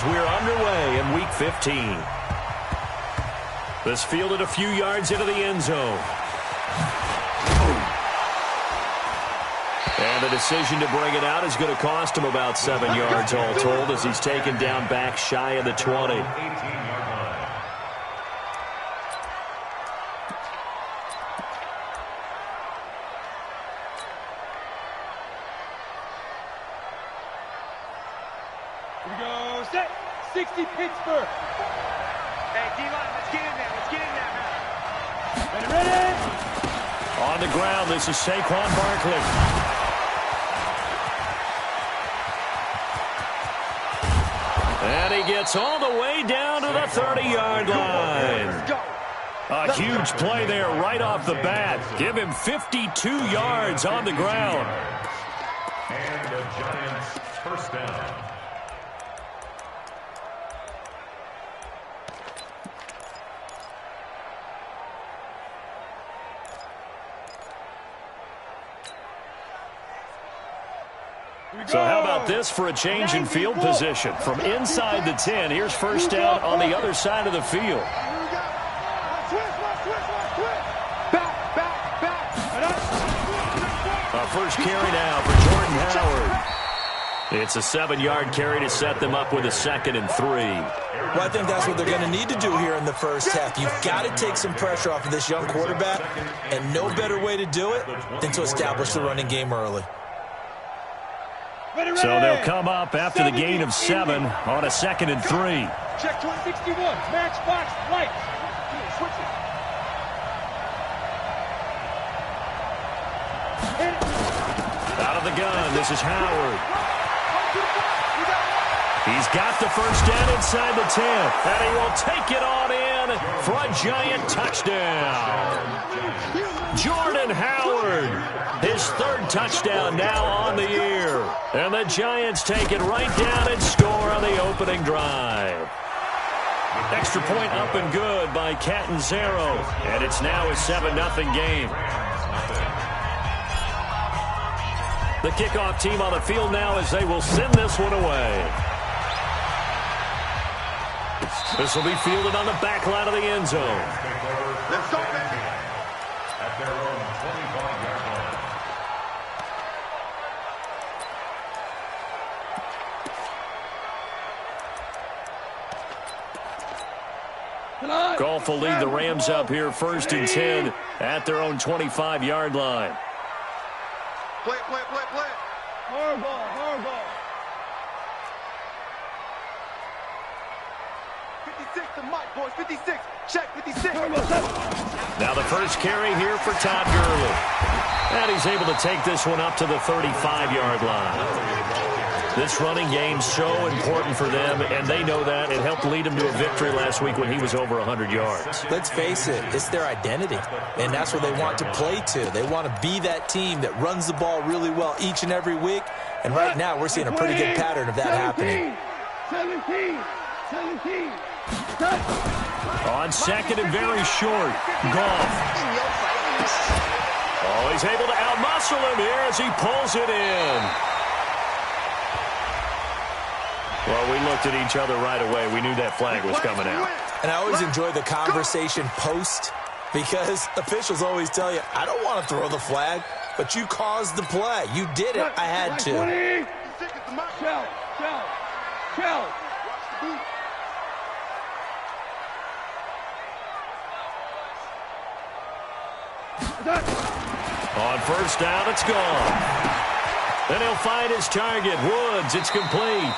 We're underway in Week 15. This fielded a few yards into the end zone. And the decision to bring it out is going to cost him about 7 yards all told as he's taken down back shy of the 20. Here we go, set, 60 Pittsburgh. Hey, D-line, let's get in there, Ready? On the ground, this is Saquon Barkley. And he gets all the way down to the 30-yard line. A huge play there right off the bat. Give him 52 yards on the ground. And the Giants first down. So how about this for a change in field position? From inside the 10, here's first down on the other side of the field. A first carry now for Jordan Howard. It's a 7-yard carry to set them up with a 2nd and 3. Well, I think that's what they're going to need to do here in the first half. You've got to take some pressure off of this young quarterback, and no better way to do it than to establish the running game early. So they'll come up after the gain of 7 on a 2nd and 3. Check 261, match box, right. Switch it. Out of the gun, this is Howard. He's got the first down inside the 10, and he will take it on in for a giant touchdown. Jordan Howard, his 3rd touchdown now on the year. And the Giants take it right down and score on the opening drive. Extra point up and good by Catanzaro, and it's now a 7-0 game. The kickoff team on the field now as they will send this one away. This will be fielded on the back line of the end zone. Let's go, at their own 25-yard line. Goff will lead the Rams up here 1st and 10 at their own 25-yard line. Play. Hard ball. 56 to Mike, boys, 56. Check, 56. Now the first carry here for Todd Gurley. And he's able to take this one up to the 35-yard line. This running game's so important for them, and they know that. It helped lead them to a victory last week when he was over 100 yards. Let's face it, it's their identity, and that's what they want to play to. They want to be that team that runs the ball really well each and every week, and right now we're seeing a pretty good pattern of that happening. 17. On 2nd and very short, Goff. Oh, he's able to outmuscle him here as he pulls it in. Well, we looked at each other right away. We knew that flag was coming out. And I always enjoy the conversation post because officials always tell you, I don't want to throw the flag, but you caused the play. You did it. I had to. Shell. On first down, it's gone. Then he'll find his target, Woods. It's complete.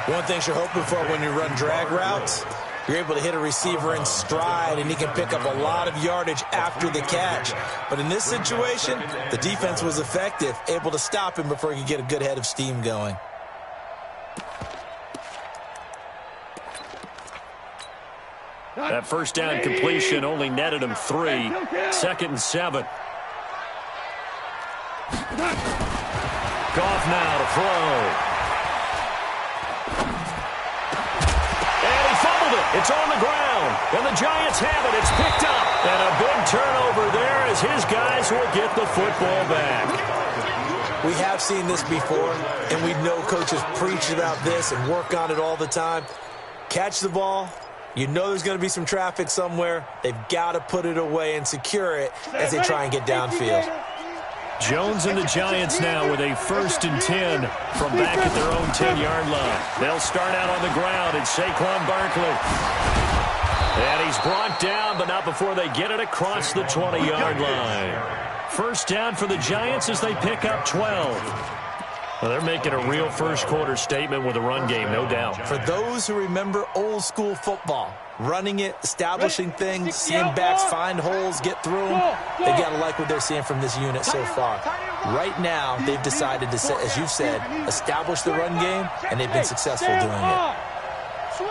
One thing you're hoping for when you run drag routes, you're able to hit a receiver in stride, and he can pick up a lot of yardage after the catch. But in this situation, the defense was effective, able to stop him before he could get a good head of steam going. That first down completion only netted him 3. 2nd and 7. Goff now to throw. And he fumbled it. It's on the ground. And the Giants have it. It's picked up. And a big turnover there as his guys will get the football back. We have seen this before, and we know coaches preach about this and work on it all the time. Catch the ball. You know there's going to be some traffic somewhere. They've got to put it away and secure it as they try and get downfield. Jones and the Giants now with a 1st and 10 from back at their own 10-yard line. They'll start out on the ground. It's Saquon Barkley. And he's brought down, but not before they get it across the 20-yard line. 1st down for the Giants as they pick up 12. Well, they're making a real first-quarter statement with a run game, no doubt. For those who remember old-school football, running it, establishing things, seeing backs find holes, get through them, they've got to like what they're seeing from this unit so far. Right now, they've decided to, as you've said, establish the run game, and they've been successful doing it. Switch.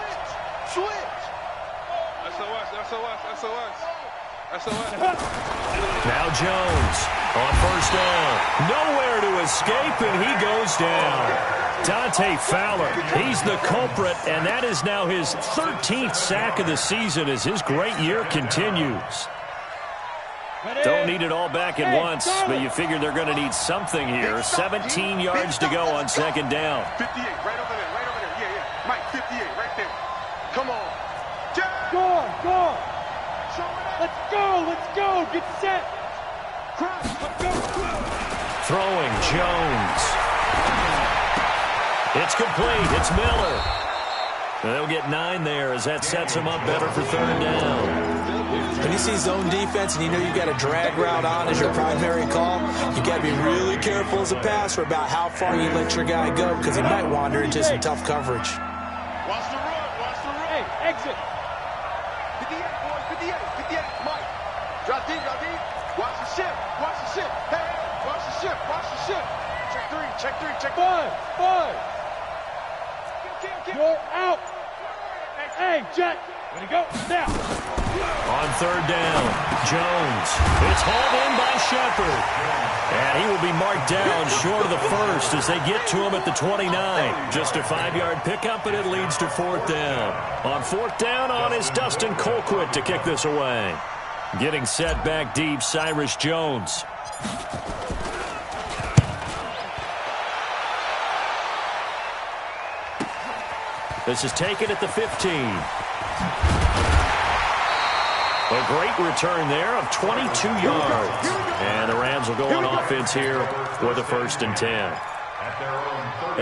Now Jones on 1st down. Nowhere to escape, and he goes down. Dante Fowler, he's the culprit, and that is now his 13th sack of the season as his great year continues. Don't need it all back at once, but you figure they're going to need something here. 17 yards to go on 2nd down. 58, right over there. Yeah. Mike, 58, right there. Come on. Go. Let's go. Get set. Let's go. Throwing Jones. It's complete. It's Miller. They'll get 9 there as that sets them up better for 3rd down. When you see zone defense and you know you've got a drag route on as your primary call, you've got to be really careful as a passer about how far you let your guy go because he might wander into some tough coverage. Watch the run. Hey, exit. 58, boys, 58, Mike. Drop deep. Watch the shift. Hey, watch the shift. Check 3. 5. You're out. Hey, Jet. Ready to go. Now. On 3rd down, Jones. It's hauled in by Shepard. And he will be marked down short of the 1st as they get to him at the 29. Just a 5-yard pickup, and it leads to 4th down. On 4th down is Dustin Colquitt to kick this away. Getting set back deep, Cyrus Jones. This is taken at the 15. A great return there of 22 yards. And the Rams will go on offense here with a 1st and 10.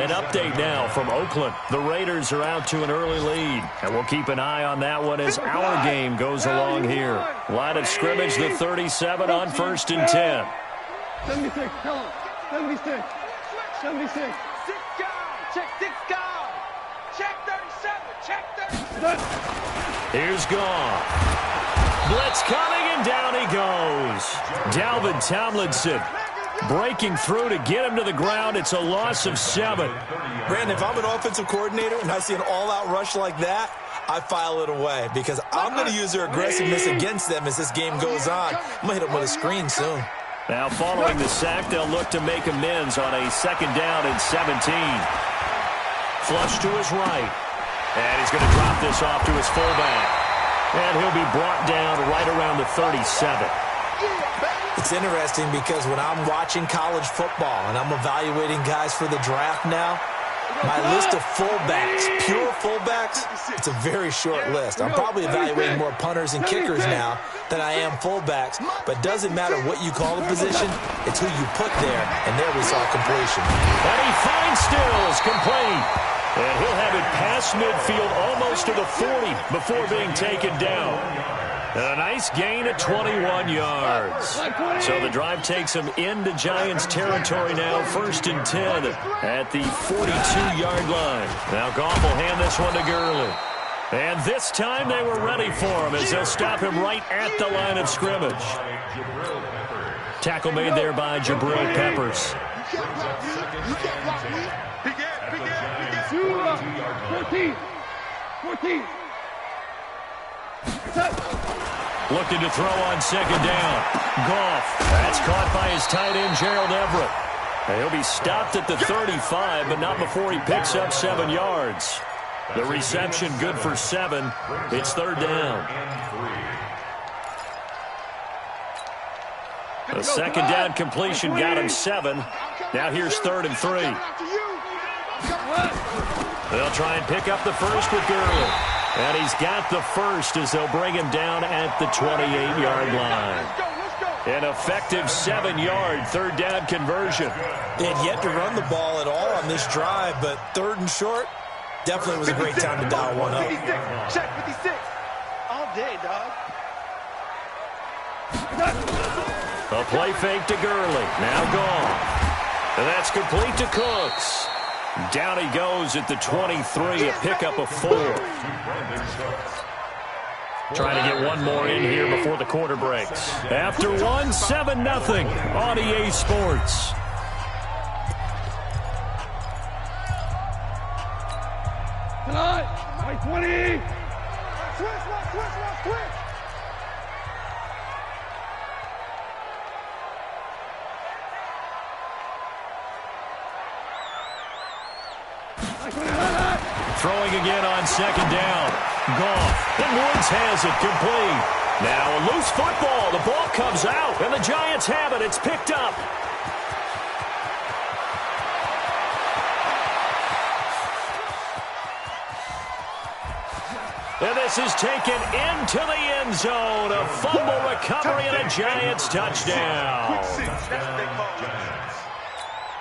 An update now from Oakland. The Raiders are out to an early lead. And we'll keep an eye on that one as our game goes along here. Line of scrimmage, the 37 on 1st and 10. 76, come on. 76. 76. 6 guys. Check 6 guys. Check 37. Check 37. Here's Goff. Blitz coming, and down he goes. Dalvin Tomlinson breaking through to get him to the ground. It's a loss of 7. Brandon, if I'm an offensive coordinator and I see an all-out rush like that, I file it away because I'm going to use their aggressiveness against them as this game goes on. I'm going to hit them with a screen soon. Now following the sack, they'll look to make amends on a 2nd down and 17. Flush to his right. And he's going to drop this off to his fullback. And he'll be brought down right around the 37. It's interesting because when I'm watching college football and I'm evaluating guys for the draft now, my list of fullbacks, pure fullbacks, it's a very short list. I'm probably evaluating more punters and kickers now than I am fullbacks, but it doesn't matter what you call the position, it's who you put there, and there we saw completion. And he finds Stills, complete. And he'll have it past midfield almost to the 40 before being taken down. And a nice gain of 21 yards. So the drive takes him into Giants territory now, 1st and 10 at the 42-yard line. Now Goff will hand this one to Gurley. And this time they were ready for him as they'll stop him right at the line of scrimmage. Tackle made there by Jabril Peppers. 14. Looking to throw on 2nd down. Goff. That's caught by his tight end, Gerald Everett. And he'll be stopped at the 35, but not before he picks up 7 yards. The reception good for 7. It's 3rd down. The second down completion got him 7. Now here's 3rd and 3. They'll try and pick up the first with Gurley. And he's got the first as they'll bring him down at the 28-yard line. An effective 7-yard 3rd down conversion. They had yet to run the ball at all on this drive, but 3rd and short definitely was a great time to dial one up. Check 56. All day, dog. A play fake to Gurley. Now gone. And that's complete to Cooks. Down he goes at the 23, a pickup of 4. Trying to get one more in here before the quarter breaks. After one, 7-0 on EA Sports. Tonight, my 20. Switch. Throwing again on 2nd down. Goff. And Woods has it complete. Now a loose football. The ball comes out, and the Giants have it. It's picked up. And this is taken into the end zone. A fumble recovery and a Giants touchdown.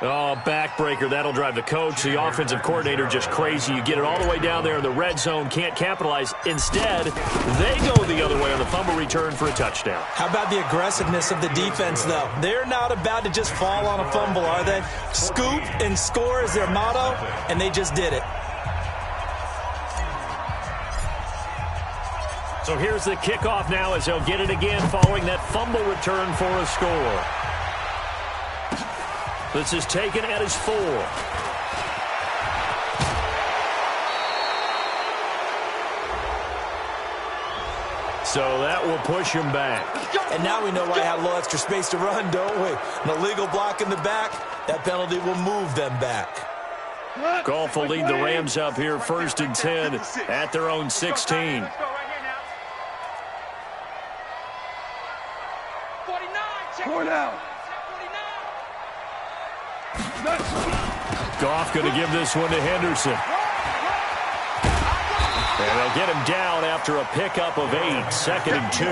Oh, backbreaker. That'll drive the coach, the offensive coordinator, just crazy. You get it all the way down there in the red zone, can't capitalize. Instead, they go the other way on the fumble return for a touchdown. How about the aggressiveness of the defense, though? They're not about to just fall on a fumble, are they? Scoop and score is their motto, and they just did it. So here's the kickoff now as they'll get it again following that fumble return for a score. This is taken at his 4. So that will push him back. And now we know why I had a little extra space to run, don't we? An illegal block in the back, that penalty will move them back. Goff will lead the Rams up here 1st and 10 at their own 16. Four down. Goff going to give this one to Henderson. And they'll get him down after a pickup of 8, 2nd and 2.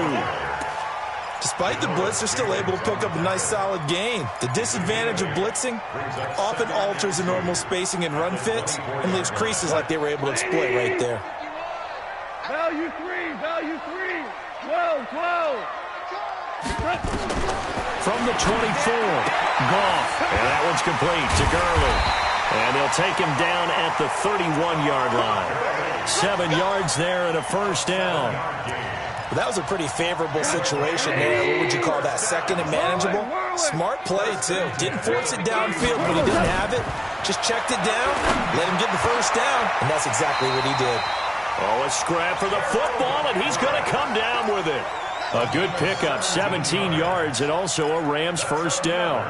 Despite the blitz, they're still able to pick up a nice, solid gain. The disadvantage of blitzing often alters the normal spacing and run fits and leaves creases like they were able to exploit right there. Value 3. 12. From the 24, Goff. And that one's complete to Gurley. And they'll take him down at the 31-yard line. 7 yards there and a 1st down. Well, that was a pretty favorable situation there. What would you call that? 2nd and manageable? Smart play, too. Didn't force it downfield when he didn't have it. Just checked it down, let him get the 1st down, and that's exactly what he did. Oh, a scrap for the football, and he's going to come down with it. A good pickup, 17 yards, and also a Rams 1st down.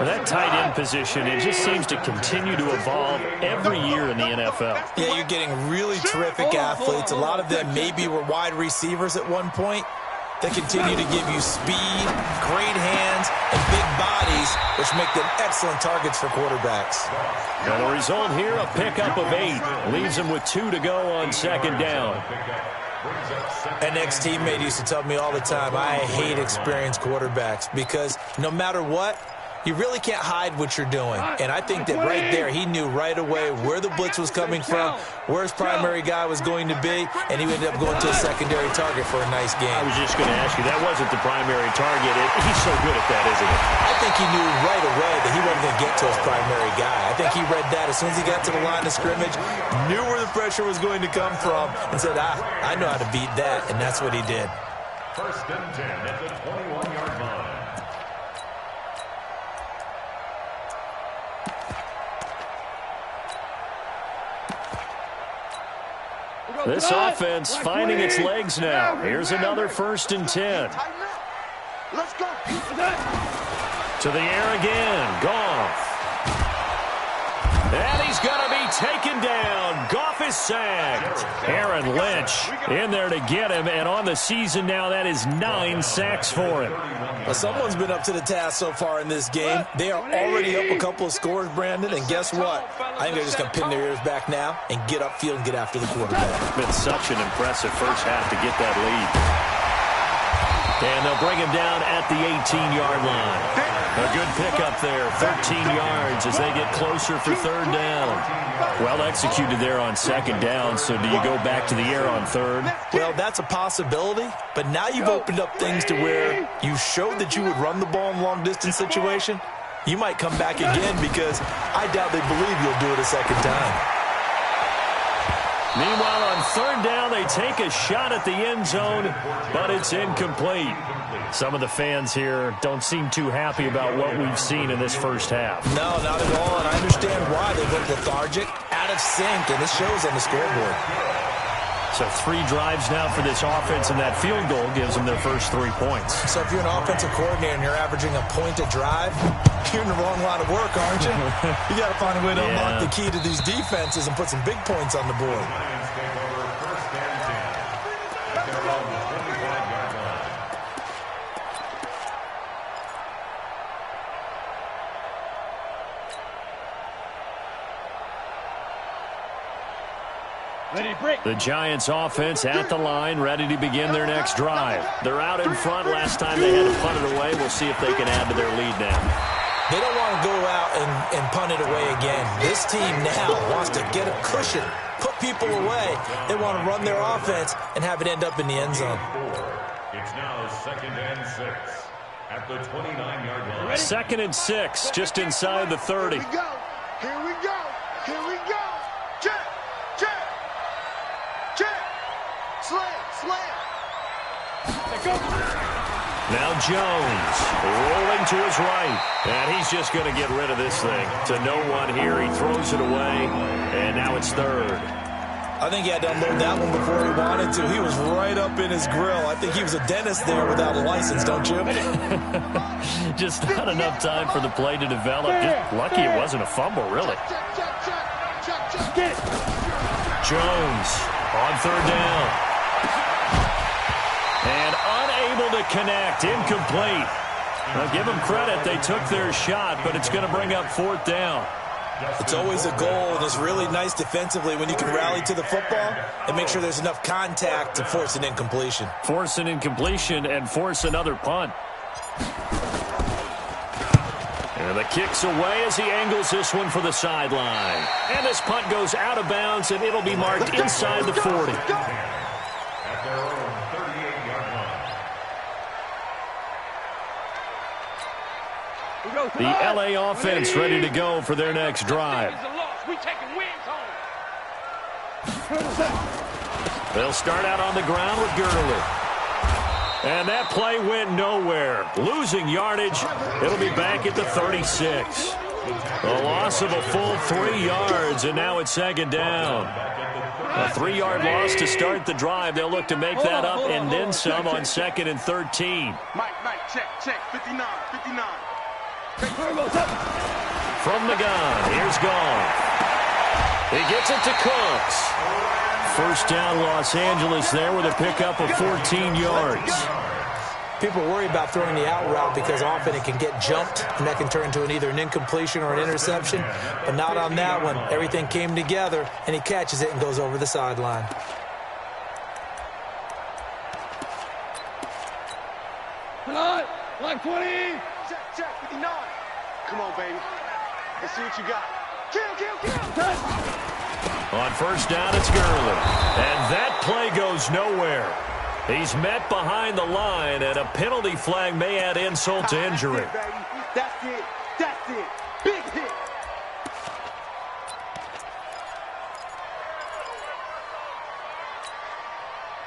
That tight end position, it just seems to continue to evolve every year in the NFL. Yeah, you're getting really terrific athletes. A lot of them maybe were wide receivers at one point. They continue to give you speed, great hands, and big bodies, which make them excellent targets for quarterbacks. And the result here, a pickup of 8. Leaves them with 2 to go on 2nd down. An ex-teammate used to tell me all the time, I hate experienced quarterbacks because no matter what, you really can't hide what you're doing. And I think that right there, he knew right away where the blitz was coming from, where his primary guy was going to be, and he ended up going to a secondary target for a nice game. I was just going to ask you, that wasn't the primary target. He's so good at that, isn't he? I think he knew right away that he wasn't going to get to his primary guy. I think he read that as soon as he got to the line of scrimmage, knew where the pressure was going to come from, and said, I know how to beat that, and that's what he did. 1st and 10 at the 21-yard line. This offense finding its legs now. Here's another 1st and 10. Let's go. To the air again. Goff. And he's going to be taken taken down. Goff is sacked. Aaron Lynch in there to get him, and on the season now, that is 9 sacks for him. Well, someone's been up to the task so far in this game. They are already up a couple of scores, Brandon, and guess what? I think they're just going to pin their ears back now and get upfield and get after the quarterback. Been such an impressive first half to get that lead. And they'll bring him down at the 18-yard line. A good pickup there, 13 yards as they get closer for third down. Well executed there on second down, so do you go back to the air on third? Well, that's a possibility, but now you've opened up things to where you showed that you would run the ball in long-distance situation. You might come back again because I doubt they believe you'll do it a second time. Meanwhile, on third down, they take a shot at the end zone, but it's incomplete. Some of the fans here don't seem too happy about what we've seen in this first half. No, not at all, and I understand why. They look lethargic, out of sync, and this shows on the scoreboard. So 3 drives now for this offense, and that field goal gives them their first 3 points. So if you're an offensive coordinator and you're averaging a point a drive, you're in the wrong line of work, aren't you? You got to find a way to unlock the key to these defenses and put some big points on the board. The Giants offense at the line, ready to begin their next drive. They're out in front. Last time they had to punt it away. We'll see if they can add to their lead now. They don't want to go out and punt it away again. This team now wants to get a cushion, put people away. They want to run their offense and have it end up in the end zone. It's now 2nd and 6 at the 29-yard line. 2nd and 6, just inside the 30. Here we go. Here we go. Here we go. Check. Check. Check. Slam. Slam. Now Jones rolling to his right. And he's just going to get rid of this thing. To no one here. He throws it away. And now it's third. I think he had to unload that one before he wanted to. He was right up in his grill. I think he was a dentist there without a license, don't you? Just not enough time for the play to develop. Just lucky it wasn't a fumble, really. Jones on third down. And unable to connect. Incomplete. Now, give them credit. They took their shot, but it's going to bring up fourth down. It's always a goal, and it's really nice defensively when you can rally to the football and make sure there's enough contact to force an incompletion. Force an incompletion and force another punt. And the kick's away as he angles this one for the sideline. And this punt goes out of bounds, and it'll be marked inside the 40. At their own 38-yard line. The LA offense ready to go for their next drive. They'll start out on the ground with Gurley. And that play went nowhere. Losing yardage. It'll be back at the 36. A loss of a full 3 yards, and now it's second down. A 3-yard loss to start the drive. They'll look to make that up and then some on 2nd and 13. Mike, check. 59. From the gun, here's Goff. He gets it to Cooks. First down, Los Angeles there with a pickup of 14 yards. People worry about throwing the out route because often it can get jumped, and that can turn into either an incompletion or an interception. But not on that one. Everything came together, and he catches it and goes over the sideline. Line 20. Check. 59. Come on, baby. Let's see what you got. Kill. On first down, it's Gurley. And that play goes nowhere. He's met behind the line, and a penalty flag may add insult to injury. That's it. Big hit.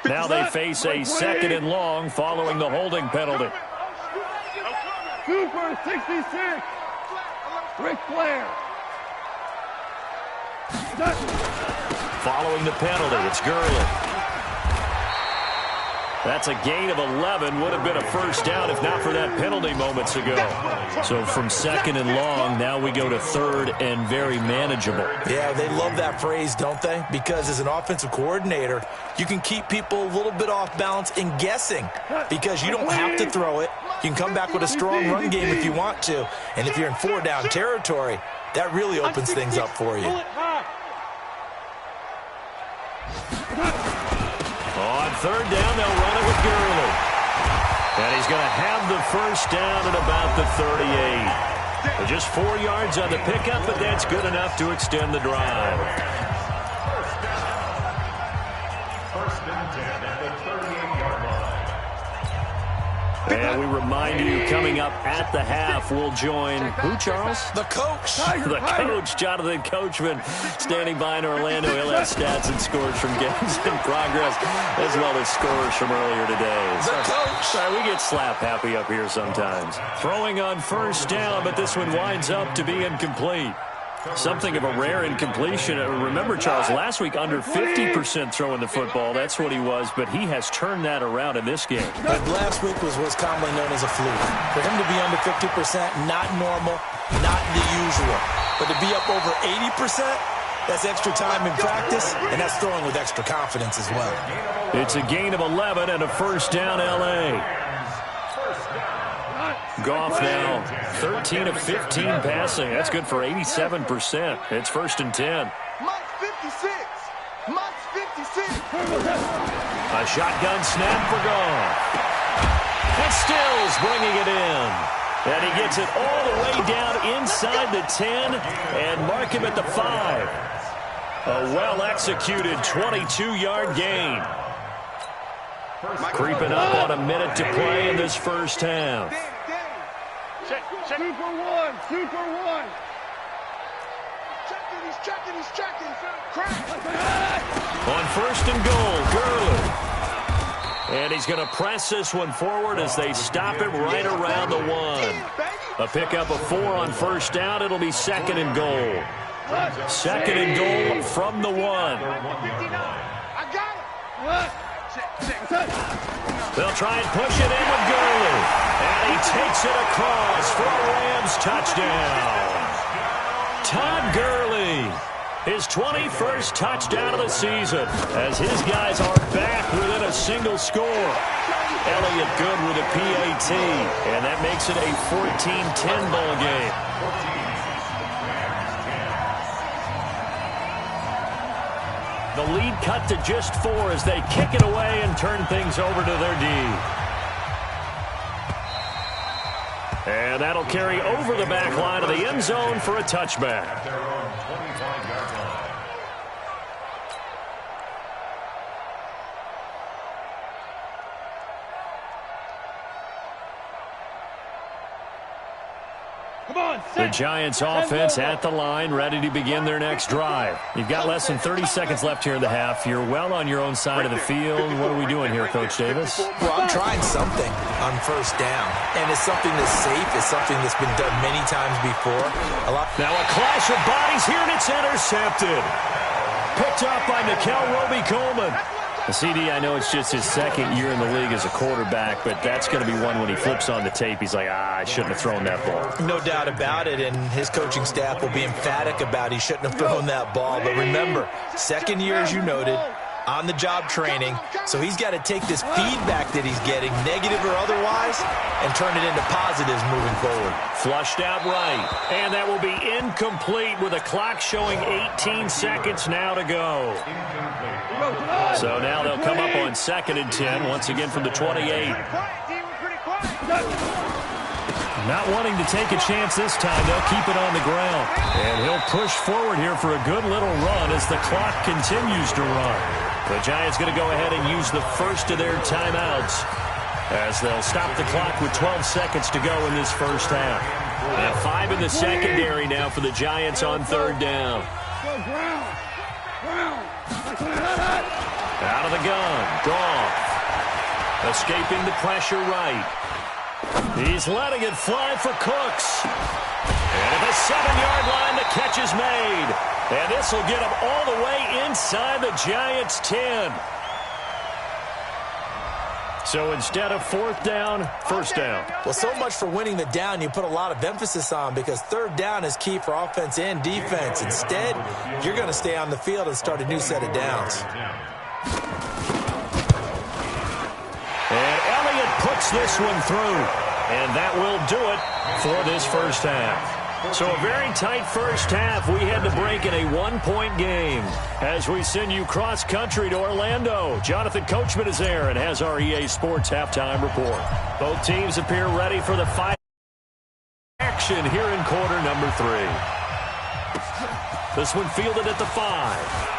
Now they face a 2nd and long following the holding penalty. Super 66. Ric Flair. Following the penalty, it's Gurley. That's a gain of 11. Would have been a first down if not for that penalty moments ago. So from second and long, now we go to third and very manageable. Yeah, they love that phrase, don't they? Because as an offensive coordinator, you can keep people a little bit off balance and guessing because you don't have to throw it. You can come back with a strong run game if you want to. And if you're in four-down territory, that really opens things up for you. On third down, they'll run it with Gurley. And he's going to have the first down at about the 38. Just 4 yards on the pickup, but that's good enough to extend the drive. First and 10 at the 38-yard line. And we remind you, coming up at the half, we'll join who, Charles? The coach. The coach, Jonathan Coachman, standing by in Orlando. He'll have stats and scores from games in progress, as well as scores from earlier today. The coach. Sorry, we get slap happy up here sometimes. Throwing on first down, but this one winds up to be incomplete. Something of a rare incompletion. Remember, Charles, last week under 50% throwing the football. That's what he was, but he has turned that around in this game. But last week was what's commonly known as a fluke. For him to be under 50%, not normal, not the usual. But to be up over 80%, that's extra time in practice, and that's throwing with extra confidence as well. It's a gain of 11 and a first down, L.A. Goff now 13 of 15 passing. That's good for 87%. It's first and 10. Mike's 56. Mike's 56. A shotgun snap for Goff. And Stills bringing it in. And he gets it all the way down inside the 10 and mark him at the 5. A well-executed 22-yard gain. Creeping up on a minute to play in this first half. Super one. He's checking. On first and goal, Gurley. And he's going to press this one forward as they stop him right around the 1. A pickup of 4 on first down. It'll be second and goal. Second and goal from the 1. I got it. They'll try and push it in with Gurley. And he takes it across for a Rams touchdown. Todd Gurley, his 21st touchdown of the season, as his guys are back within a single score. Elliott good with a PAT, and that makes it a 14-10 ball game. The lead cut to just 4 as they kick it away and turn things over to their D. And that'll carry over the back line of the end zone for a touchback. Their own 25-yard line. The Giants offense at the line, ready to begin their next drive. You've got less than 30 seconds left here in the half. You're well on your own side of the field. What are we doing here, Coach Davis? Well, I'm trying something on first down, and it's something that's safe. It's something that's been done many times before. Now a clash of bodies here, and it's intercepted. Picked up by Nickel Roby-Coleman. The CD, I know it's just his second year in the league as a quarterback, but that's going to be one when he flips on the tape. He's like, I shouldn't have thrown that ball. No doubt about it, and his coaching staff will be emphatic about he shouldn't have thrown that ball. But remember, second year, as you noted, on-the-job training, so he's got to take this feedback that he's getting, negative or otherwise, and turn it into positives moving forward. Flushed out right, and that will be incomplete with a clock showing 18 seconds now to go. So now they'll come up on second and 10, once again from the 28. Not wanting to take a chance this time, they'll keep it on the ground. And he'll push forward here for a good little run as the clock continues to run. The Giants going to go ahead and use the first of their timeouts as they'll stop the clock with 12 seconds to go in this first half. And 5 in the secondary now for the Giants on third down. Out of the gun, Goff. Escaping the pressure right. He's letting it fly for Cooks. And at the 7-yard line, the catch is made. And this will get him all the way inside the Giants' 10. So instead of fourth down, first down. Well, so much for winning the down you put a lot of emphasis on, because third down is key for offense and defense. Instead, you're going to stay on the field and start a new set of downs. And Elliott puts this one through. And that will do it for this first half. So a very tight first half. We had to break in a one-point game. As we send you cross-country to Orlando, Jonathan Coachman is there and has our EA Sports halftime report. Both teams appear ready for the fight. Action here in quarter number 3. This one fielded at the 5.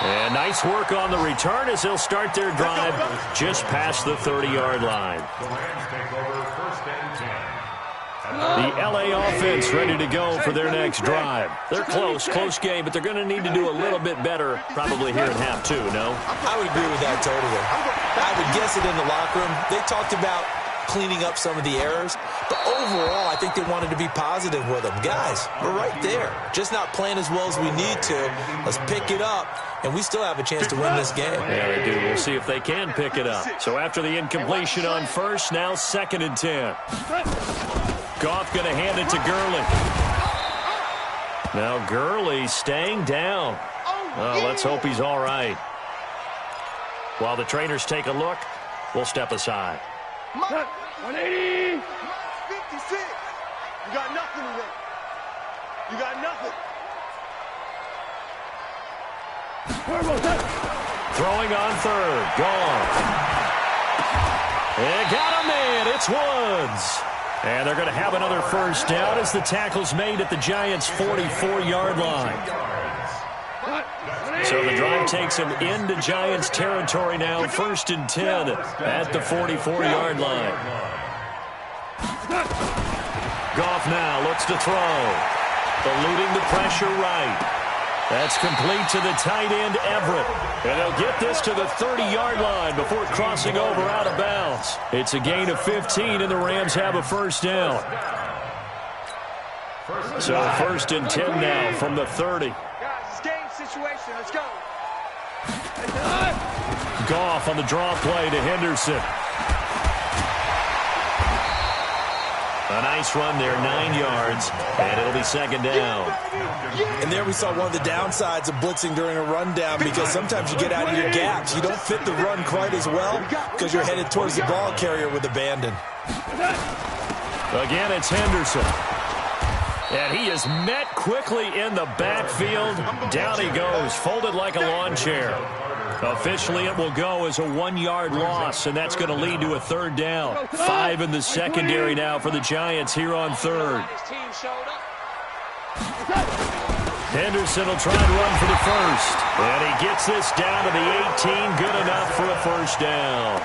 And nice work on the return as they'll start their drive just past the 30-yard line. The LA offense ready to go for their next drive. They're close game, but they're going to need to do a little bit better probably here in half 2, no? I would agree with that totally. I would guess it in the locker room. They talked about cleaning up some of the errors, but overall, I think they wanted to be positive with them. Guys, we're right there. Just not playing as well as we need to. Let's pick it up, and we still have a chance to win this game. Yeah, they do. We'll see if they can pick it up. So after the incompletion on first, now 2nd and 10. Goff going to hand it to Gurley. Now Gurley staying down. Well, let's hope he's all right. While the trainers take a look, we'll step aside. 180. 56. You got nothing today. You got nothing. Throwing on third. Gone. And got a man. It's Woods. And they're going to have another first down as the tackle's made at the Giants' 44-yard line. So the drive takes them into Giants territory now, 1st and 10 at the 44-yard line. Goff now looks to throw. Eluding the pressure right. That's complete to the tight end, Everett. And they'll get this to the 30-yard line before crossing over out of bounds. It's a gain of 15, and the Rams have a first down. So 1st and 10 now from the 30. Guys, it's game situation. Let's go. Goff on the draw play to Henderson. A nice run there, 9 yards, and it'll be 2nd down. And there we saw one of the downsides of blitzing during a rundown, because sometimes you get out of your gaps. You don't fit the run quite as well because you're headed towards the ball carrier with abandon. Again, it's Henderson. And he is met quickly in the backfield. Down he goes, folded like a lawn chair. Officially, it will go as a 1-yard loss, and that's going to lead to a 3rd down. 5 in the secondary now for the Giants here on 3rd. Henderson will try and run for the first. And he gets this down to the 18, good enough for a first down.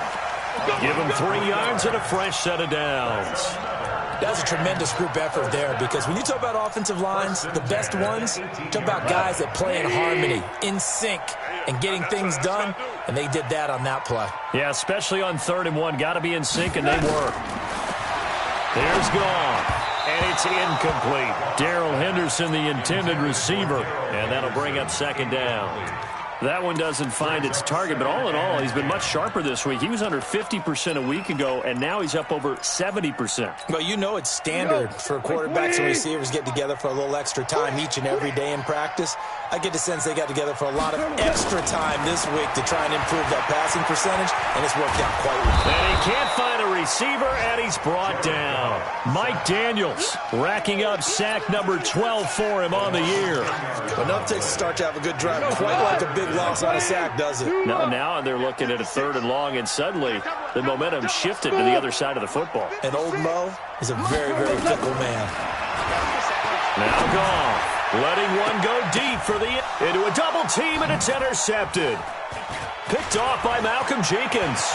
Give him 3 yards and a fresh set of downs. That's a tremendous group effort there, because when you talk about offensive lines, the best ones, talk about guys that play in harmony, in sync, and getting things done, and they did that on that play. Yeah, especially on 3rd and 1. Got to be in sync, and they were. There's Goff, and it's incomplete. Darrell Henderson, the intended receiver, and that'll bring up 2nd down. That one doesn't find its target, but all in all, he's been much sharper this week. He was under 50% a week ago, and now he's up over 70%. Well, you know it's standard for quarterbacks and receivers get together for a little extra time each and every day in practice. I get the sense they got together for a lot of extra time this week to try and improve that passing percentage, and it's worked out quite well. And he can't find a receiver, and he's brought down. Mike Daniels racking up sack number 12 for him on the year. Enough takes to start to have a good drive, quite like a big loss on a sack, does it? Now they're looking at a 3rd and long, and suddenly the momentum shifted to the other side of the football. And old Mo is a very, very fickle man. Now Goff, letting one go deep for into a double team, and it's intercepted. Picked off by Malcolm Jenkins.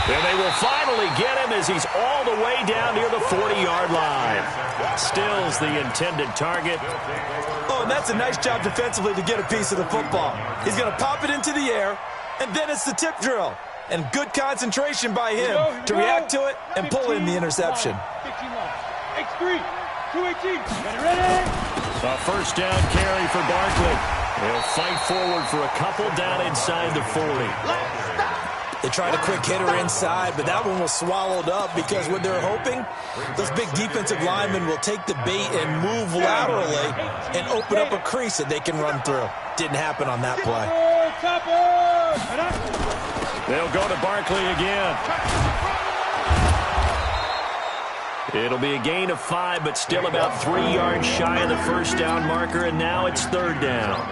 And they will finally get him as he's all the way down near the 40-yard line. Stills the intended target. Oh, and that's a nice job defensively to get a piece of the football. He's going to pop it into the air, and then it's the tip drill. And good concentration by him to react to it and pull in the interception. X3, 218, ready? A first down carry for Barkley. He'll fight forward for a couple down inside the 40. They tried a quick hitter inside, but that one was swallowed up because what they're hoping, those big defensive linemen will take the bait and move laterally and open up a crease that they can run through. Didn't happen on that play. They'll go to Barkley again. It'll be a gain of 5, but still about 3 yards shy of the first down marker, and now it's third down.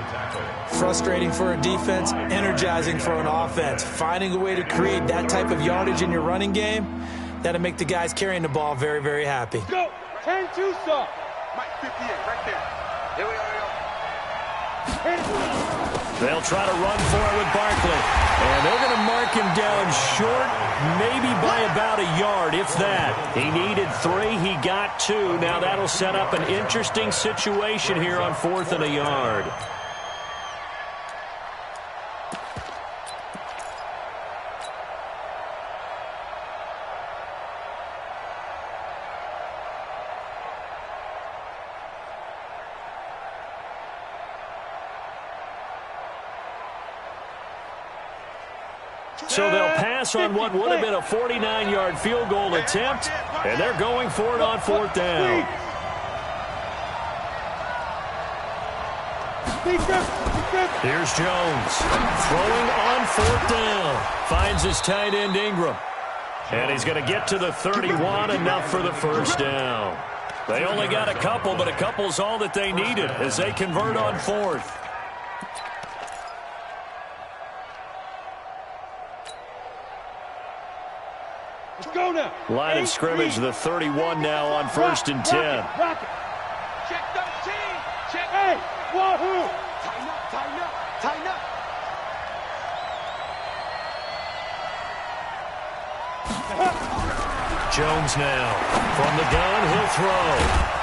Frustrating for a defense, energizing for an offense. Finding a way to create that type of yardage in your running game, that'll make the guys carrying the ball very, very happy. Go! 10-2 stop. Mike, 58, right there. Here we go. They'll try to run for it with Barkley. And they're going to mark him down short, maybe by about a yard, if that. He needed 3, he got 2. Now that'll set up an interesting situation here on 4th and a yard. So they'll pass on what would have been a 49-yard field goal attempt, and they're going for it on 4th down. Here's Jones throwing on 4th down. Finds his tight end Ingram. And he's going to get to the 31, enough for the first down. They only got a couple, but a couple's all that they needed as they convert on 4th. Let's go now. Line of scrimmage, the 31 now on 1st and 10. Rock it. Check 13. Check. Hey, wahoo. Tighten up, tighten up, tighten up. Jones now from the gun, he'll throw.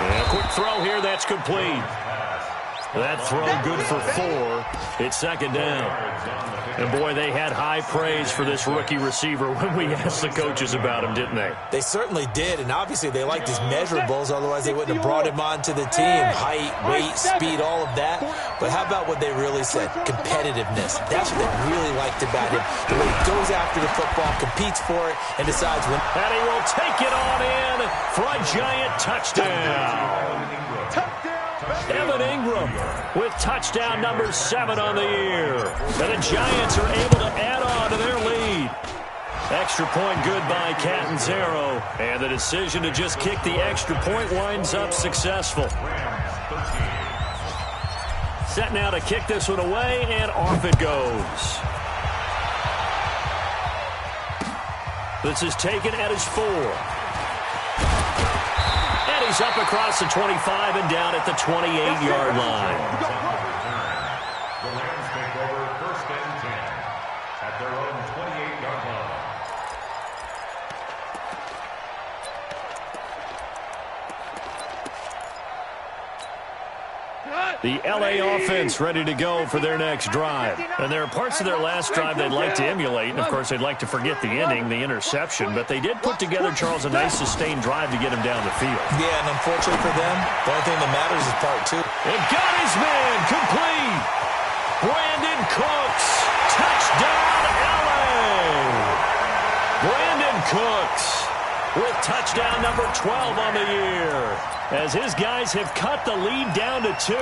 And a quick throw here, that's complete. That throw good for 4. It's 2nd down. And, boy, they had high praise for this rookie receiver when we asked the coaches about him, didn't they? They certainly did, and obviously they liked his measurables, otherwise they wouldn't have brought him onto the team. Height, weight, speed, all of that. But how about what they really said? Competitiveness. That's what they really liked about him. The way he goes after the football, competes for it, and decides when. And he will take it on in for a giant touchdown. Evan Ingram with touchdown number 7 on the year. And the Giants are able to add on to their lead. Extra point good by Catanzaro. And the decision to just kick the extra point winds up successful. Set now to kick this one away, and off it goes. This is taken at his 4. He's up across the 25 and down at the 28-yard line. The Rams take over 1st and 10 at their own 28-yard line. The L.A. offense ready to go for their next drive. And there are parts of their last drive they'd like to emulate. And, of course, they'd like to forget the ending, the interception. But they did put together, Charles, a nice sustained drive to get him down the field. Yeah, and unfortunately for them, the only thing that matters is part 2. And got his man complete. Brandon Cooks. Touchdown, L.A. Brandon Cooks with touchdown number 12 on the year, as his guys have cut the lead down to 2.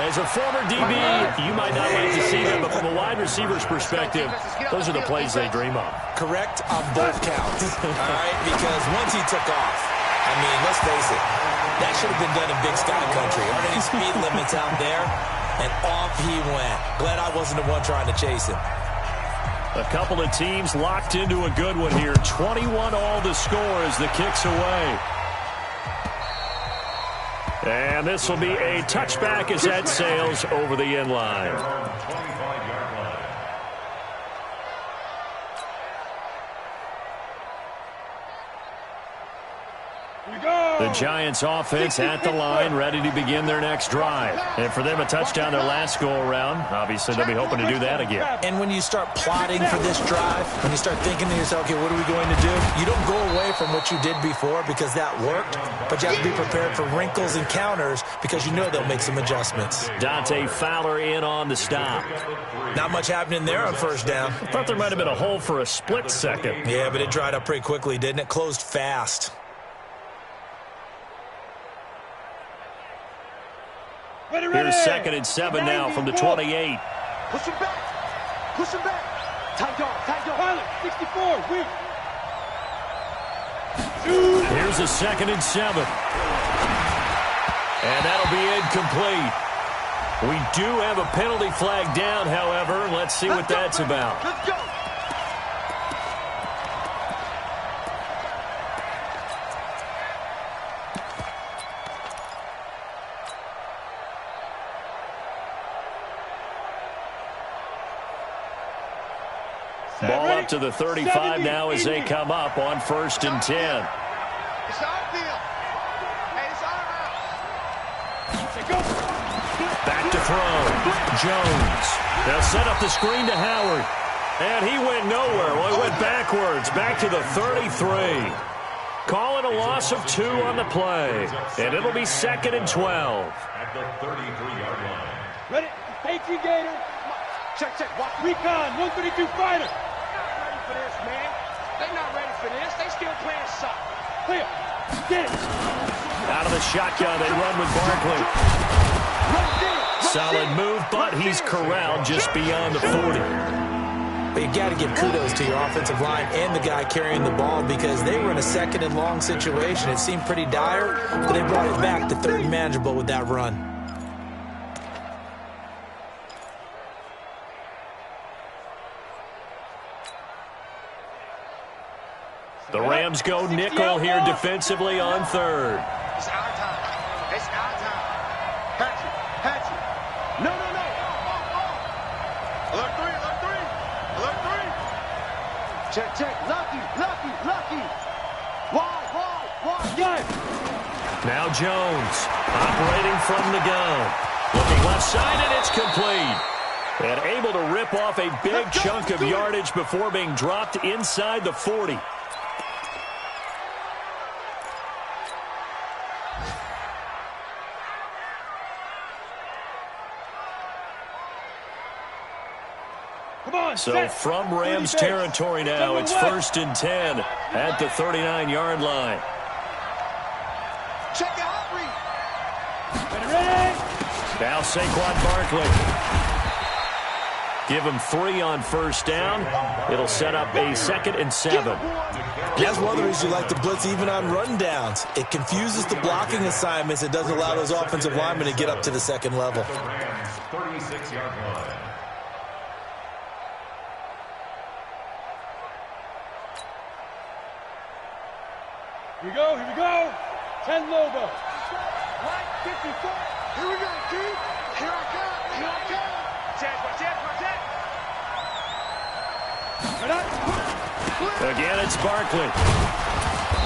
As a former DB, you might not like to see them, but from a wide receiver's perspective, those are the plays they dream of. Correct on both counts, all right? Because once he took off, I mean, let's face it, that should have been done in Big Sky Country. Aren't any speed limits out there? And off he went. Glad I wasn't the one trying to chase him. A couple of teams locked into a good one here. 21 all the score as the kick's away. And this will be a touchback as that sails over the end line. 25-yard line. Here we go. The Giants offense at the line, ready to begin their next drive. And for them, a touchdown their last go-around. Obviously, they'll be hoping to do that again. And when you start plotting for this drive, when you start thinking to yourself, okay, what are we going to do? You don't go away from what you did before because that worked, but you have to be prepared for wrinkles and counters because you know they'll make some adjustments. Dante Fowler in on the stop. Not much happening there on first down. I thought there might have been a hole for a split second. Yeah, but it dried up pretty quickly, didn't it? Closed fast. Here's 2nd and 7 now from the 28. Push him back. Push him back. Tight dog. Tight dog. Pilot, 64. Weak. Here's a 2nd and 7. And that'll be incomplete. We do have a penalty flag down, however. Let's see what that's about. Let's go. Ball up to the 35 now as they come up on 1st and 10. It's our deal. Hey, it's our house. Back to throw. Jones. They'll set up the screen to Howard. And he went nowhere. Well, he went backwards. Back to the 33. Call it a loss of 2 on the play. And it'll be 2nd and 12. At the 33-yard line. Ready? Patriot Gator. Check. Watch. Recon, 132 fighter. Ready for this, man. They not ready for this. They still playing soccer. Clear. Get it. Out of the shotgun, they run with Barkley. Solid move, but he's corralled just beyond the 40. But you got to give kudos to your offensive line and the guy carrying the ball because they were in a 2nd and long situation. It seemed pretty dire, but they brought it back to 3rd and manageable with that run. The Rams go nickel here defensively on 3rd. It's our time. It's our time. Hatchet. No. Alert 3. Check. Lucky. Wide. Got it. Now Jones operating from the gun. Looking left side, and it's complete. And able to rip off a big chunk of yardage before being dropped inside the 40. So from Rams territory now, it's 1st and 10 at the 39-yard line. Check out read. Ready? Now Saquon Barkley. Give him 3 on 1st down. It'll set up a 2nd and 7. That's one of the reasons you like to blitz even on rundowns. It confuses the blocking assignments. It doesn't allow those offensive linemen to get up to the 2nd level. The Rams 36-yard line. Here we go. 10 Lobo. Right, 54. Here we go, G. Here I come. Check. Again, it's Barkley.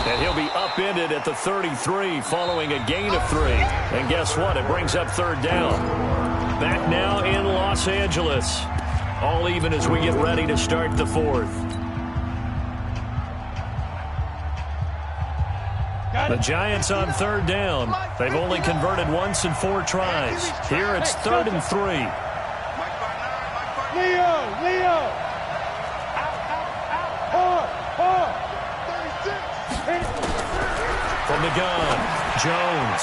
And he'll be upended at the 33 following a gain of 3. And guess what? It brings up 3rd down. Back now in Los Angeles. All even as we get ready to start the 4th. The Giants on 3rd down. They've only converted once in 4 tries. Here it's 3rd and 3. Leo. Hard. 36. From the gun, Jones.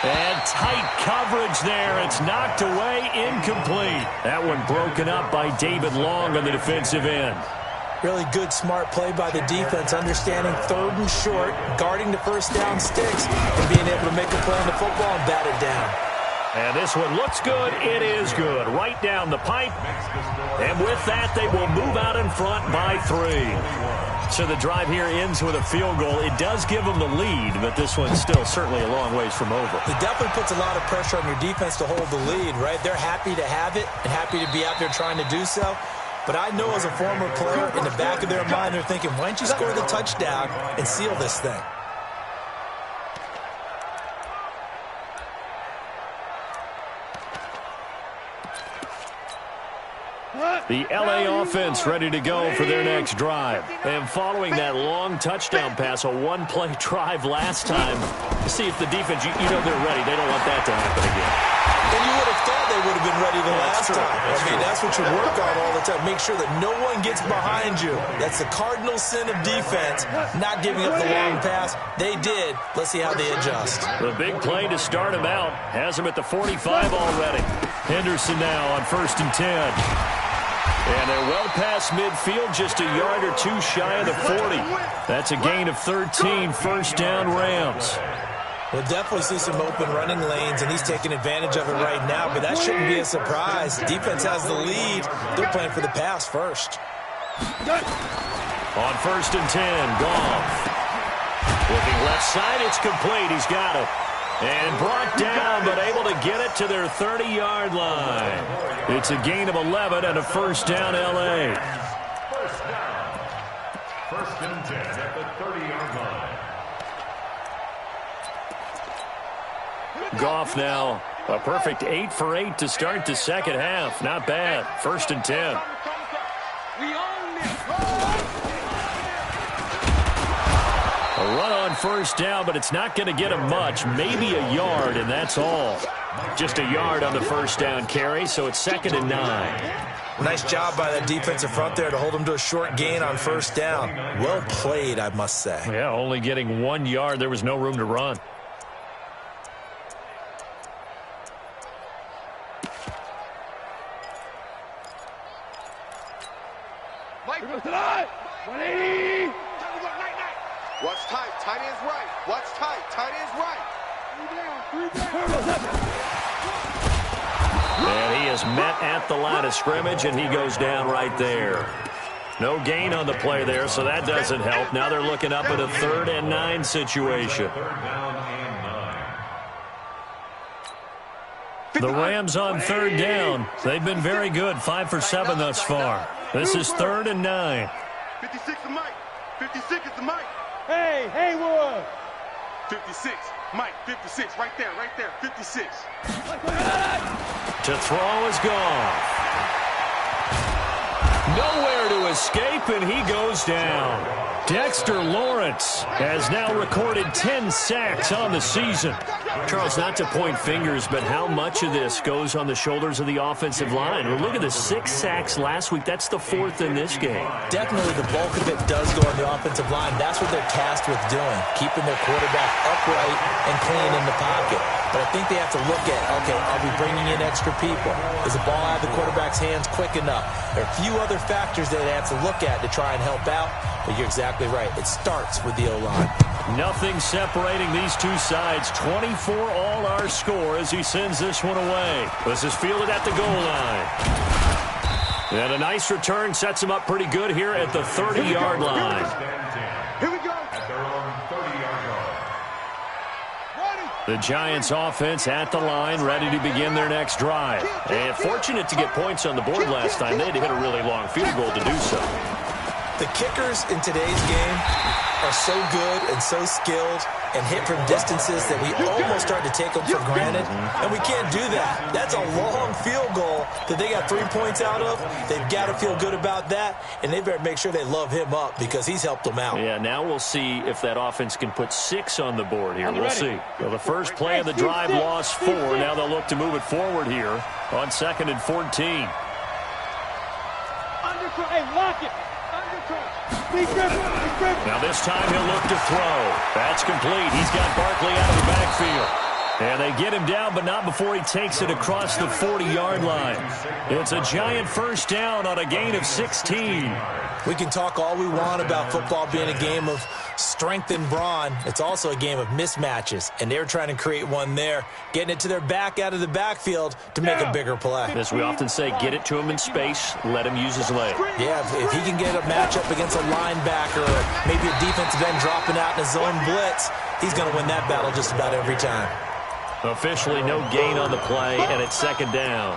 And tight coverage there. It's knocked away, incomplete. That one broken up by David Long on the defensive end. Really good, smart play by the defense, understanding 3rd and short, guarding the 1st down sticks, and being able to make a play on the football and bat it down. And this one looks good. It is good. Right down the pipe. And with that, they will move out in front by 3. So the drive here ends with a field goal. It does give them the lead, but this one's still certainly a long ways from over. It definitely puts a lot of pressure on your defense to hold the lead, right? They're happy to have it and happy to be out there trying to do so. But I know as a former player, in the back of their mind, they're thinking, why don't you score the touchdown and seal this thing? The LA offense ready to go for their next drive. And following that long touchdown pass, a one-play drive last time, see if the defense, you know they're ready. They don't want that to happen again. And you would have thought they would have been ready the last time. That's what you work on all the time. Make sure that no one gets behind you. That's the cardinal sin of defense, not giving up the long pass. They did. Let's see how they adjust. The big play to start him out has him at the 45 already. Henderson now on 1st and 10. And they're well past midfield, just a yard or two shy of the 40. That's a gain of 13, first down Rams. We'll definitely see some open running lanes, and he's taking advantage of it right now, but that shouldn't be a surprise. Defense has the lead. They're playing for the pass first. On 1st and 10, Goff. Looking left side, it's complete. He's got it. And brought down, but able to get it to their 30-yard line. It's a gain of 11 and a first down, L.A. First and 10 at the 30-yard line. Goff now, a perfect 8 for 8 to start the second half. Not bad. 1st and 10. A run on first down, but it's not going to get him much. Maybe a yard, and that's all. Just a yard on the first down carry, so it's 2nd and 9. Nice job by that defensive front there to hold him to a short gain on first down. Well played, I must say. Yeah, only getting 1 yard. There was no room to run. Watch tight. Tight end's right. Watch tight. Tight end's right. And he is met at the line of scrimmage, and he goes down right there. No gain on the play there, so that doesn't help. Now they're looking up at a 3rd and 9 situation. The Rams on 3rd down. They've been very good, 5 for 7 thus far. This is 3rd and 9. 56 is Mike. 56 is the Mike. Hey, Haywood. 56. Mike, 56. Right there, 56. To throw is Goff. Nowhere to escape, and he goes down. Dexter Lawrence has now recorded 10 sacks on the season. Charles, not to point fingers, but how much of this goes on the shoulders of the offensive line? Well, look at the 6 sacks last week. That's the 4th in this game. Definitely the bulk of it does go on the offensive line. That's what they're tasked with doing, keeping their quarterback upright and clean in the pocket. But I think they have to look at, okay, are we bringing in extra people? Is the ball out of the quarterback's hands quick enough? There are a few other factors that they have to look at to try and help out, but you're exactly right. It starts with the O-line. Nothing separating these two sides. 24 all our score as he sends this one away. This is fielded at the goal line. And a nice return sets him up pretty good here at the 30-yard line. Here we go. At their own 30-yard line. The Giants offense at the line, ready to begin their next drive. And fortunate to get points on the board last time. They had to hit a really long field goal to do so. The kickers in today's game are so good and so skilled and hit from distances that we almost start to take them for granted, and we can't do that. That's a long field goal that they got 3 points out of. They've got to feel good about that, and they better make sure they love him up because he's helped them out. Yeah, now we'll see if that offense can put 6 on the board here. We'll see. Well, the first play of the drive lost 4. Now they'll look to move it forward here on 2nd and 14. Hey, lock it. Now this time he'll look to throw. That's complete. He's got Barkley out of the backfield. And they get him down, but not before he takes it across the 40-yard line. It's a Giant first down on a gain of 16. We can talk all we want about football being a game of strength and brawn. It's also a game of mismatches, and they're trying to create one there, getting it to their back out of the backfield to make a bigger play. As we often say, get it to him in space, let him use his leg. Yeah, if he can get a matchup against a linebacker or maybe a defensive end dropping out in a zone blitz, he's going to win that battle just about every time. Officially no gain on the play, and it's 2nd down.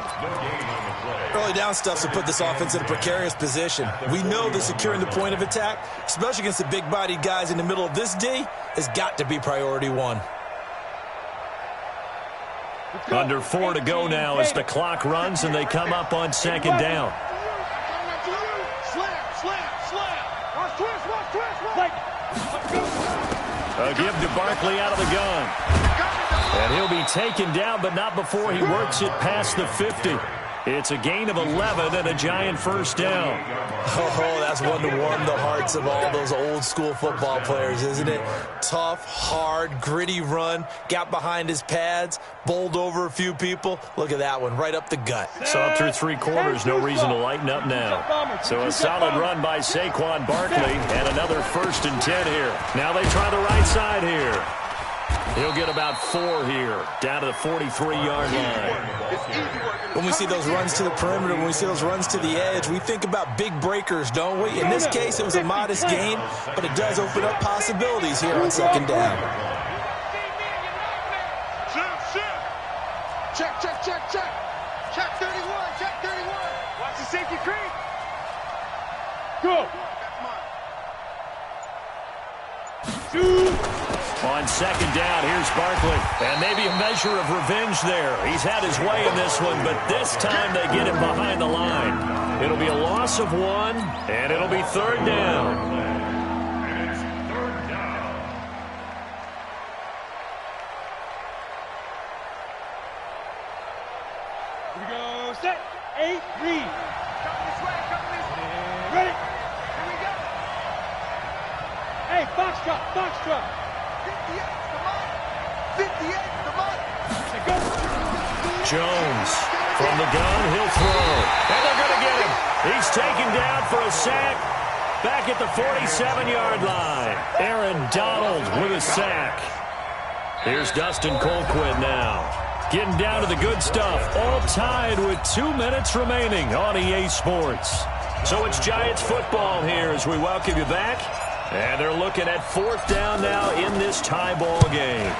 Early down stuff to put this offense in a precarious position. We know that securing the point of attack, especially against the big-bodied guys in the middle of this D, has got to be priority 1. Under 4 to go now as the clock runs and they come up on 2nd down. A give to Barkley out of the gun. And he'll be taken down, but not before he works it past the 50. It's a gain of 11 and a Giant first down. Oh, that's one to warm the hearts of all those old-school football players, isn't it? Tough, hard, gritty run. Got behind his pads, bowled over a few people. Look at that one, right up the gut. So up through 3 quarters, no reason to lighten up now. So a solid run by Saquon Barkley and another 1st and 10 here. Now they try the right side here. He'll get about 4 here, down to the 43-yard line. When we see those runs to the perimeter, when we see those runs to the edge, we think about big breakers, don't we? In this case, it was a modest gain, but it does open up possibilities here on 2nd down. Check, check, check, check. Check 31, check 31. Watch the safety creep. Go. On 2nd down, here's Barkley. And maybe a measure of revenge there. He's had his way in this one, but this time they get him behind the line. It'll be a loss of 1, and it'll be 3rd down. And it's 3rd down. Here we go. Set. 8, read. Coming this way, coming this way. And ready. Here we go. Hey, box drop, box drop. 58, come on. 58, come on. Hey, go. Jones from the gun, he'll throw. And they're going to get him. He's taken down for a sack back at the 47-yard line. Aaron Donald with a sack. Here's Dustin Colquitt now. Getting down to the good stuff. All tied with 2 minutes remaining on EA Sports. So it's Giants football here as we welcome you back. And they're looking at 4th down now in this tie ball game.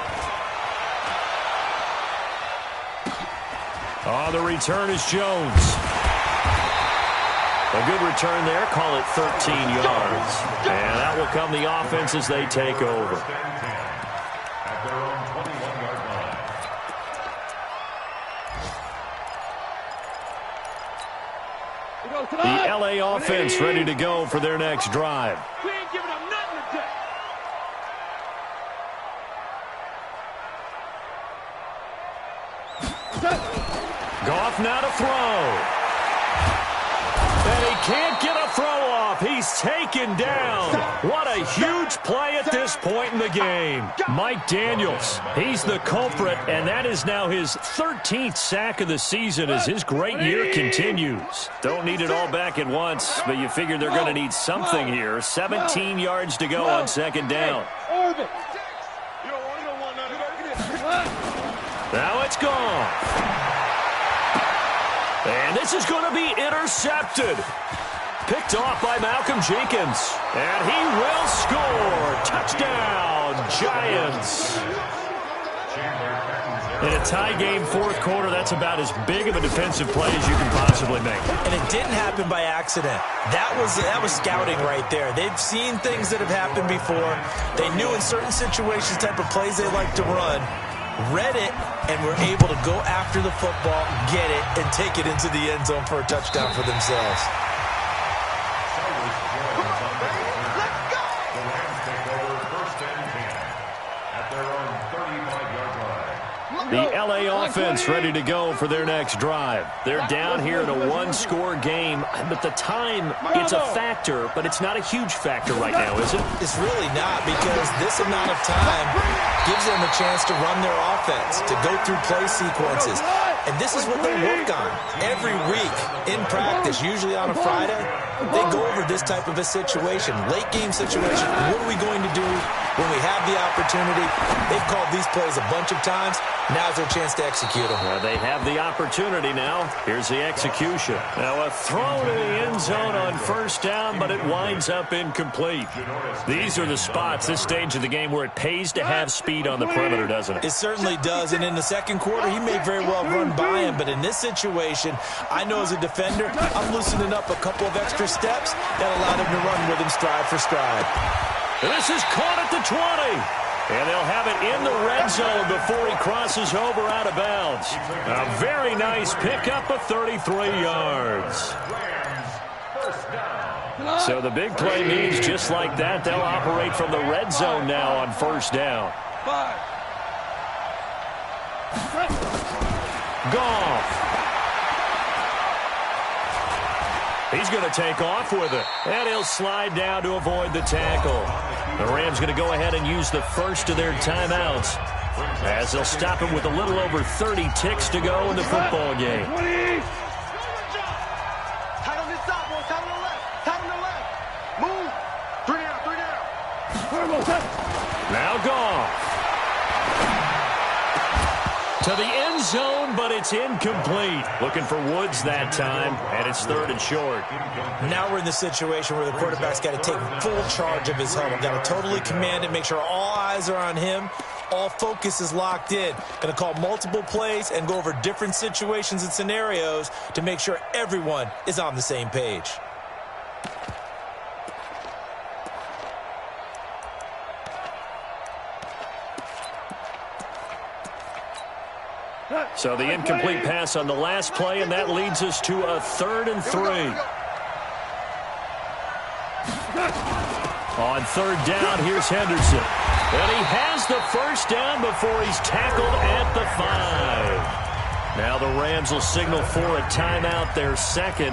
On the return is Jones. A good return there. Call it 13 yards. And that will come the offense as they take over. At their own 21-yard line. The LA offense ready to go for their next drive. We ain't giving up nothing today. Goff now to throw. And he can't get a throw off. He's taken down. What a huge play at this point in the game. Mike Daniels, he's the culprit, and that is now his 13th sack of the season as his great year continues. Don't need it all back at once, but you figure they're going to need something here. 17 yards to go on 2nd down. Orbit. You don't want none of that. Now it's gone. And this is going to be intercepted. Picked off by Malcolm Jenkins. And he will score. Touchdown, Giants. In a tie game, 4th quarter, that's about as big of a defensive play as you can possibly make. And it didn't happen by accident. That was scouting right there. They've seen things that have happened before. They knew in certain situations type of plays they like to run. Read it, and were able to go after the football, get it, and take it into the end zone for a touchdown for themselves. The Rams take over 1st and 10 at their own 35-yard line. The LA offense ready to go for their next drive. They're down here in a 1-score game, but the time, it's a factor, but it's not a huge factor right now, is it? It's really not, because this amount of time gives them a chance to run their offense, to go through play sequences. And this is what they work on every week in practice, usually on a Friday. They go over this type of a situation, late game situation. What are we going to do when we have the opportunity? They've called these plays a bunch of times. Now's their chance to execute them. They have the opportunity now. Here's the execution. Now a throw to the end zone on 1st down, but it winds up incomplete. These are the spots, this stage of the game, where it pays to have speed on the perimeter, doesn't it? It certainly does, and in the 2nd quarter, he may very well run by him, but in this situation, I know as a defender, I'm loosening up a couple of extra steps that allowed him to run with him stride for stride. And this is caught at the 20. And they'll have it in the red zone before he crosses over out of bounds. A very nice pickup of 33 yards. Rams, 1st down. So the big play means just like that, they'll operate from the red zone now on first down. Goff. He's going to take off with it, and he'll slide down to avoid the tackle. The Rams going to go ahead and use the first of their timeouts as they'll stop him with a little over 30 ticks to go in the football game. Tight on this side, boys. Tight on the left. Tight on the left. Move. 3 down. Now Goff. To the end zone, but it's incomplete. Looking for Woods that time, and it's 3rd and short. Now we're in the situation where the quarterback's got to take full charge of his huddle. Got to totally command it, make sure all eyes are on him. All focus is locked in. Going to call multiple plays and go over different situations and scenarios to make sure everyone is on the same page. So the incomplete pass on the last play, and that leads us to a 3rd and 3. On 3rd down, here's Henderson. And he has the first down before he's tackled at the 5. Now the Rams will signal for a timeout, their second,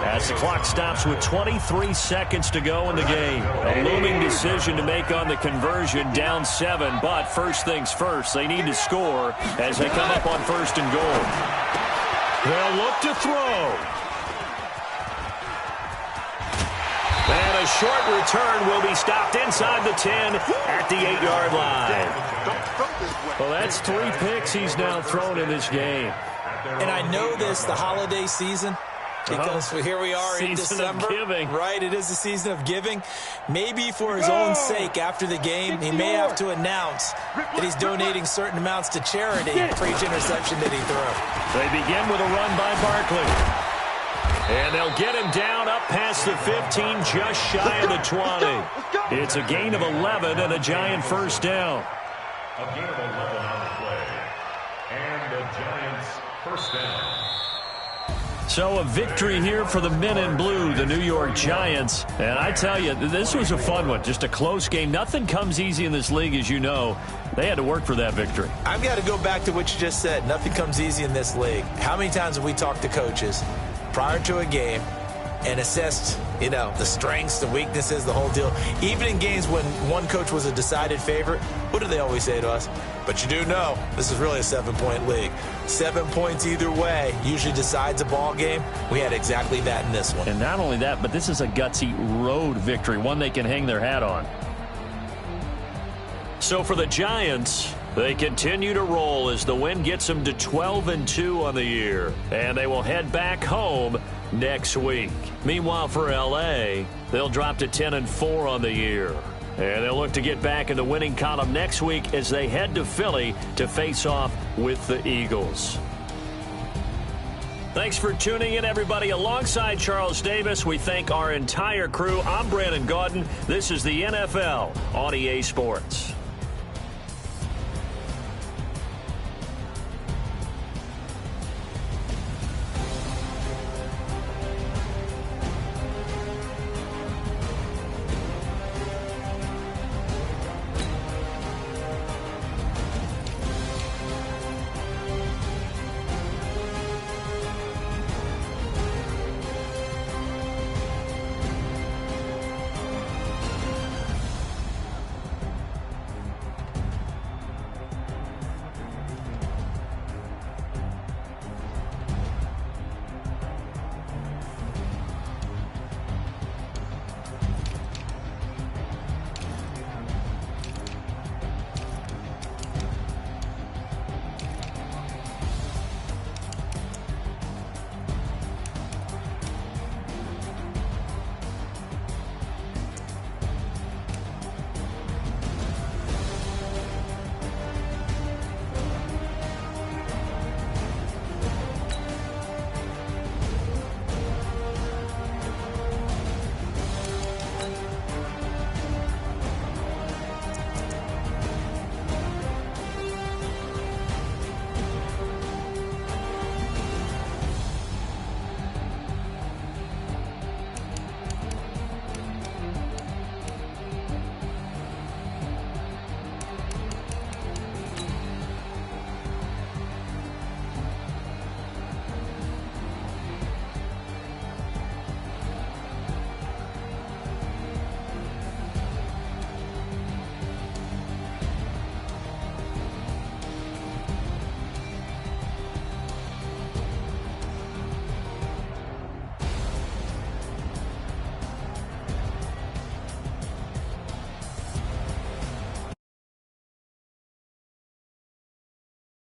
as the clock stops with 23 seconds to go in the game. A looming decision to make on the conversion, down 7, but first things first, they need to score as they come up on 1st and goal. They'll look to throw. And a short return will be stopped inside the 10 at the 8-yard line. Well, that's 3 picks he's now thrown in this game. And I know this, the holiday season, because here we are in December. Season of giving. Right, it is the season of giving. Maybe for his own sake after the game, he may have to announce that he's donating certain amounts to charity for each interception that he threw. They begin with a run by Barkley. And they'll get him down up past the 15, just shy of the 20. It's a gain of 11 and a Giant first down. A gain of 11 on the play. And the Giants first down. So a victory here for the men in blue, the New York Giants. And I tell you, this was a fun one, just a close game. Nothing comes easy in this league, as you know. They had to work for that victory. I've got to go back to what you just said. Nothing comes easy in this league. How many times have we talked to coaches prior to a game and assessed, the strengths, the weaknesses, the whole deal? Even in games when one coach was a decided favorite, what do they always say to us? But you do know this is really a 7-point league. 7 points either way usually decides a ball game. We had exactly that in this one. And not only that, but this is a gutsy road victory, one they can hang their hat on. So for the Giants, they continue to roll as the win gets them to 12-2 on the year. And they will head back home next week. Meanwhile, for L.A., they'll drop to 10-4 on the year. And they'll look to get back in the winning column next week as they head to Philly to face off with the Eagles. Thanks for tuning in, everybody. Alongside Charles Davis, we thank our entire crew. I'm Brandon Gaudin. This is the NFL on EA Sports.